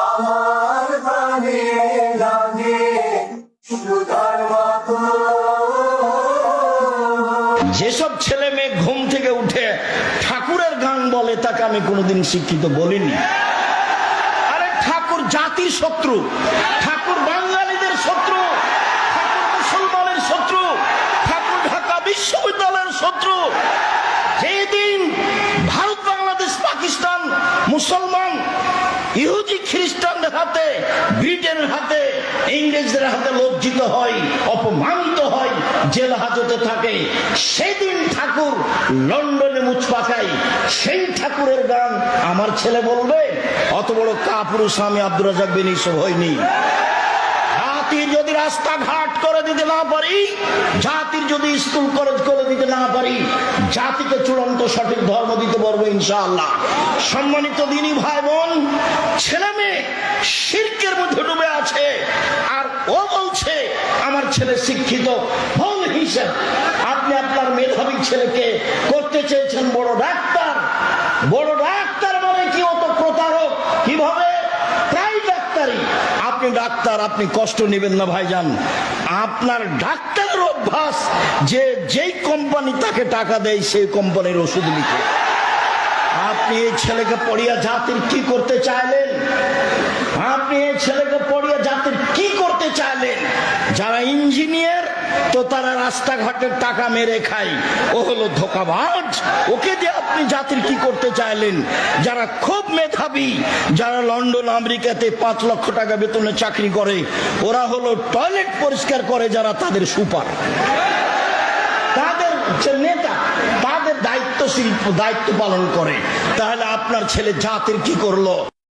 আমার প্রাণে লাগে শুধু তার মতো। যেসব ছেলে মেয়ে ঘুম থেকে উঠে ঠাকুরের গান বলে তাকে আমি কোনোদিন শিক্ষিত বলিনি। আরে ঠাকুর জাতির শত্রু, ঠাকুর বাঙালিদের শত্রু, ঠাকুর মুসলমানের শত্রু, ঠাকুর ঢাকা বিশ্ববিদ্যালয়ের শত্রু। যেদিন ভারত, বাংলাদেশ, পাকিস্তান মুসলমান ইহুদি খ্রিস্টানদের হাতে, ব্রিটেনের হাতে, ইংরেজদের হাতে লজ্জিত হয়, অপমানিত হয়, জেল হাজতে থাকে, সেদিন ঠাকুর লন্ডনে মুচ পাকাই। সেই ঠাকুরের গান আমার ছেলে বলবে? অত বড় কাপুরুষ আমি আব্দুর রাজ্জাক বিন ইউসুফ হইনি। জাতির যদি রাস্তাঘাট করে দিতে না পারি, জাতির যদি স্কুল কলেজ করে দিতে না পারি, জাতিকে চূড়ান্ত সঠিক ধর্ম দিতে পারবো ইনশাআল্লাহ। সম্মানিত দিনী ভাই বোন, ছেলে মেয়ে শিরকের মধ্যে ডুবে আছে, আর ও বলছে আমার ছেলে শিক্ষিত। ভুল হিসাব। আপনি আপনার মেধাবী ছেলেকে করতে চেয়েছেন বড় ডাক্তার। বড় ডাক্তার মানে কি? অত প্রতারক কিভাবে? প্রায় ডাক্তারি। আপনি ডাক্তার, আপনি কষ্ট নেবেন না ভাইজান। আপনার ডাক্তারের অভ্যাস যে যেই কোম্পানি তাকে টাকা দেয় সেই কোম্পানির ওষুধ লিখে। আপনি এই ছেলেকে পড়িয়া জাতির কি করতে চাইলেন? আপনি এই ছেলেকে পড়িয়া জাতির কি করতে চাইলেন? যারা ইঞ্জিনিয়ার তো তারা রাস্তাঘাটের টাকা মেরে খায়, ও হলো ধোঁকাবাজ। ওকে দিয়ে আপনি জাতির কি করতে চাইলেন? যারা খুব মেধাবী, যারা লন্ডন আমেরিকাতে 5 লক্ষ টাকা বেতনে চাকরি করে, ওরা হলো টয়লেট পরিষ্কার করে যারা তাদের সুপার, তাদের নেতা, তাদের দায়িত্ব পালন করে। তাহলে আপনার ছেলে জাতির কি করলো?